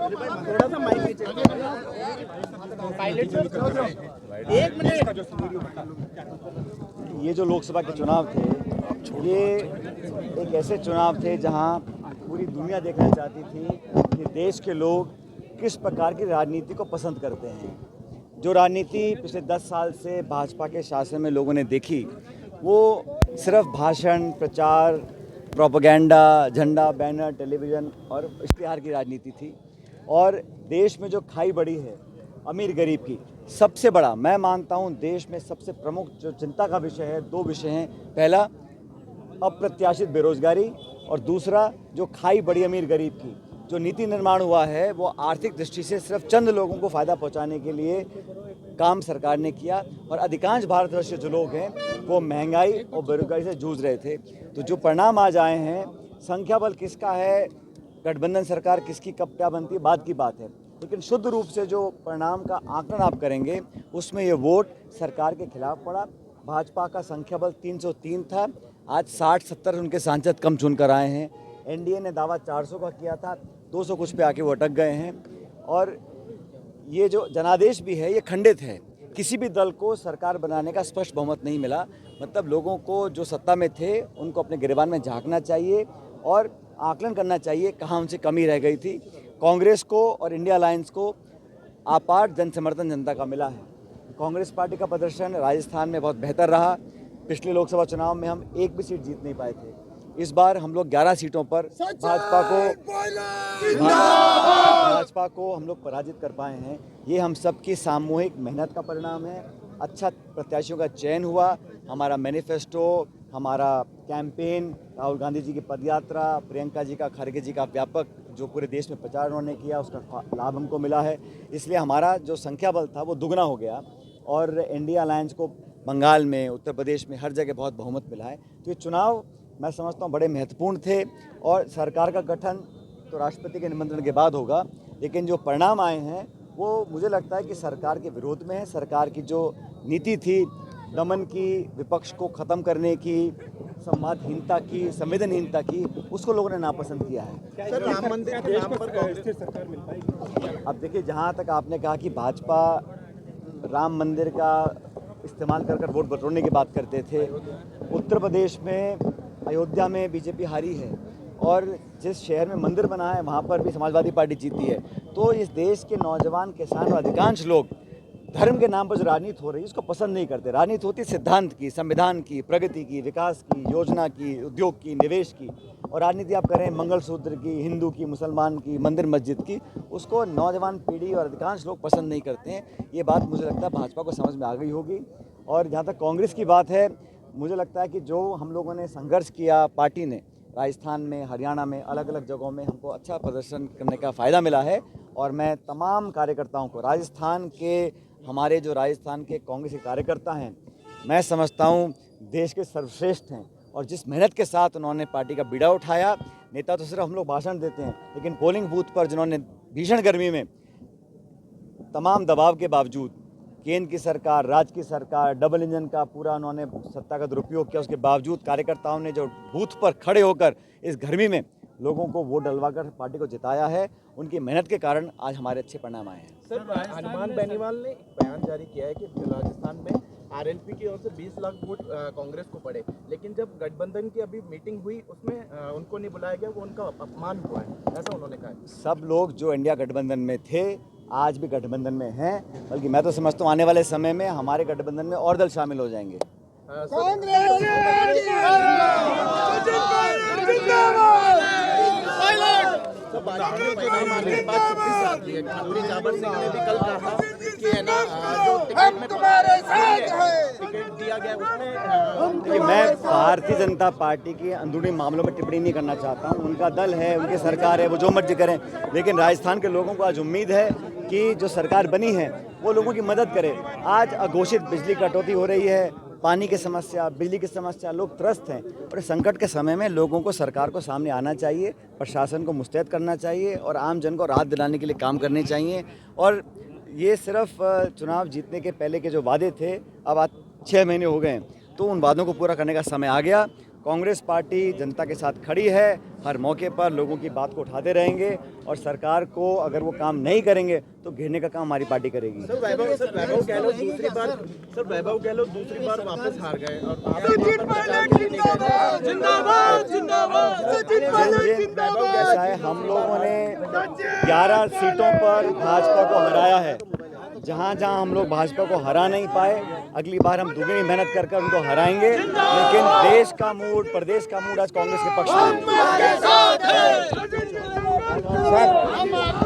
थोड़ा सा माइक नीचे एक मिनट। ये जो लोकसभा के चुनाव थे, ये एक ऐसे चुनाव थे जहां पूरी दुनिया देखना चाहती थी कि देश के लोग किस प्रकार की राजनीति को पसंद करते हैं। जो राजनीति पिछले 10 साल से भाजपा के शासन में लोगों ने देखी, वो सिर्फ भाषण, प्रचार, प्रोपेगेंडा, झंडा, बैनर, टेलीविज़न और इश्तिहार की राजनीति थी। और देश में जो खाई बढ़ी है अमीर गरीब की, सबसे बड़ा मैं मानता हूं देश में सबसे प्रमुख जो चिंता का विषय है, दो विषय हैं। पहला अप्रत्याशित बेरोजगारी और दूसरा जो खाई बढ़ी अमीर गरीब की। जो नीति निर्माण हुआ है वो आर्थिक दृष्टि से सिर्फ चंद लोगों को फ़ायदा पहुंचाने के लिए काम सरकार ने किया, और अधिकांश भारतवर्ष के जो लोग हैं वो महंगाई और बेरोजगारी से जूझ रहे थे। तो जो परिणाम आज आए हैं, संख्या बल किसका है, गठबंधन सरकार किसकी कब क्या बनती है, बाद की बात है, लेकिन शुद्ध रूप से जो परिणाम का आकलन आप करेंगे उसमें ये वोट सरकार के खिलाफ पड़ा। भाजपा का संख्या बल 303 था, आज 60-70 उनके सांसद कम चुनकर आए हैं। एनडीए ने दावा 400 का किया था, 200 कुछ पे आके वो अटक गए हैं। और ये जो जनादेश भी है ये खंडित है, किसी भी दल को सरकार बनाने का स्पष्ट बहुमत नहीं मिला। मतलब लोगों को जो सत्ता में थे उनको अपने गिरबान में झांकना चाहिए और आकलन करना चाहिए कहाँ उनसे कमी रह गई थी। कांग्रेस को और इंडिया अलायंस को अपार जन समर्थन जनता का मिला है। कांग्रेस पार्टी का प्रदर्शन राजस्थान में बहुत बेहतर रहा। पिछले लोकसभा चुनाव में हम एक भी सीट जीत नहीं पाए थे, इस बार हम लोग 11 सीटों पर भाजपा को हम लोग पराजित कर पाए हैं। ये हम सबकी सामूहिक मेहनत का परिणाम है। अच्छा प्रत्याशियों का चयन हुआ, हमारा मैनिफेस्टो, हमारा कैंपेन, राहुल गांधी जी की पदयात्रा, प्रियंका जी का, खड़गे जी का व्यापक जो पूरे देश में प्रचार उन्होंने किया, उसका लाभ हमको मिला है। इसलिए हमारा जो संख्या बल था वो दुगना हो गया और इंडिया अलायंस को बंगाल में, उत्तर प्रदेश में, हर जगह बहुत बहुमत मिला है। तो ये चुनाव मैं समझता हूँ बड़े महत्वपूर्ण थे। और सरकार का गठन तो राष्ट्रपति के निमंत्रण के बाद होगा, लेकिन जो परिणाम आए हैं वो मुझे लगता है कि सरकार के विरोध में है। सरकार की जो नीति थी दमन की, विपक्ष को ख़त्म करने की, संवादहीनता की, संवेदनहीनता की, उसको लोगों ने नापसंद किया है। सर, राम मंदिर के नाम पर कांग्रेस सरकार मिल पाएगी? अब देखिए, जहाँ तक आपने कहा कि भाजपा राम मंदिर का इस्तेमाल कर वोट बटोरने की बात करते थे, उत्तर प्रदेश में अयोध्या में बीजेपी हारी है और जिस शहर में मंदिर बना है वहाँ पर भी समाजवादी पार्टी जीती है। तो इस देश के नौजवान, किसान और अधिकांश लोग धर्म के नाम पर जो राजनीति हो रही है उसको पसंद नहीं करते। राजनीति होती है सिद्धांत की, संविधान की, प्रगति की, विकास की, योजना की, उद्योग की, निवेश की। और राजनीति आप करें मंगलसूत्र की, हिंदू की, मुसलमान की, मंदिर मस्जिद की, उसको नौजवान पीढ़ी और अधिकांश लोग पसंद नहीं करते हैं। ये बात मुझे लगता है भाजपा को समझ में आ गई होगी। और जहाँ तक कांग्रेस की बात है, मुझे लगता है कि जो हम लोगों ने संघर्ष किया, पार्टी ने राजस्थान में, हरियाणा में, अलग अलग जगहों में हमको अच्छा प्रदर्शन करने का फ़ायदा मिला है। और मैं तमाम कार्यकर्ताओं को, राजस्थान के, हमारे जो राजस्थान के कांग्रेस के कार्यकर्ता हैं, मैं समझता हूं देश के सर्वश्रेष्ठ हैं। और जिस मेहनत के साथ उन्होंने पार्टी का बीड़ा उठाया, नेता तो सिर्फ हम लोग भाषण देते हैं, लेकिन पोलिंग बूथ पर जिन्होंने भीषण गर्मी में तमाम दबाव के बावजूद, केंद्र की सरकार, राज्य की सरकार, डबल इंजन का पूरा उन्होंने सत्ता का दुरुपयोग किया, उसके बावजूद कार्यकर्ताओं ने जो बूथ पर खड़े होकर इस गर्मी में लोगों को वोट डलवाकर पार्टी को जिताया है, उनकी मेहनत के कारण आज हमारे अच्छे परिणाम आए हैं। सर, हनुमान बेनीवाल ने एक बयान जारी किया है कि राजस्थान में आरएलपी की ओर से 20 लाख वोट कांग्रेस को पड़े, लेकिन जब गठबंधन की अभी मीटिंग हुई उसमें उनको नहीं बुलाया गया, वो उनका अपमान हुआ है, ऐसा उन्होंने कहा है। सब लोग जो इंडिया गठबंधन में थे आज भी गठबंधन में हैं, बल्कि मैं तो समझता हूँ आने वाले समय में हमारे गठबंधन में और दल शामिल हो जाएंगे। मैं भारतीय जनता पार्टी के अंदरूनी मामलों में टिप्पणी नहीं करना चाहता हूं। उनका दल है, उनकी सरकार है, वो जो मर्जी करें, लेकिन राजस्थान के लोगों को आज उम्मीद है कि जो सरकार बनी है वो लोगों की मदद करे। आज अघोषित बिजली कटौती हो रही है, पानी की समस्या, बिजली की समस्या, लोग त्रस्त हैं। और संकट के समय में लोगों को, सरकार को सामने आना चाहिए, प्रशासन को मुस्तैद करना चाहिए और आम जन को राहत दिलाने के लिए काम करने चाहिए। और ये सिर्फ चुनाव जीतने के पहले के जो वादे थे, अब आज 6 महीने हो गए हैं, तो उन वादों को पूरा करने का समय आ गया। कांग्रेस पार्टी जनता के साथ खड़ी है, हर मौके पर लोगों की बात को उठाते रहेंगे और सरकार को अगर वो काम नहीं करेंगे तो घेरने का काम हमारी पार्टी करेगी। सर वैभव गहलोत दूसरी बार वापस हार गए और ऐसा है, हम लोगों ने 11 सीटों पर भाजपा को हराया है। जहाँ जहाँ हम लोग भाजपा को हरा नहीं पाए, अगली बार हम दुगनी मेहनत कर उनको हराएंगे। लेकिन देश का मूड, प्रदेश का मूड आज कांग्रेस के पक्ष में है।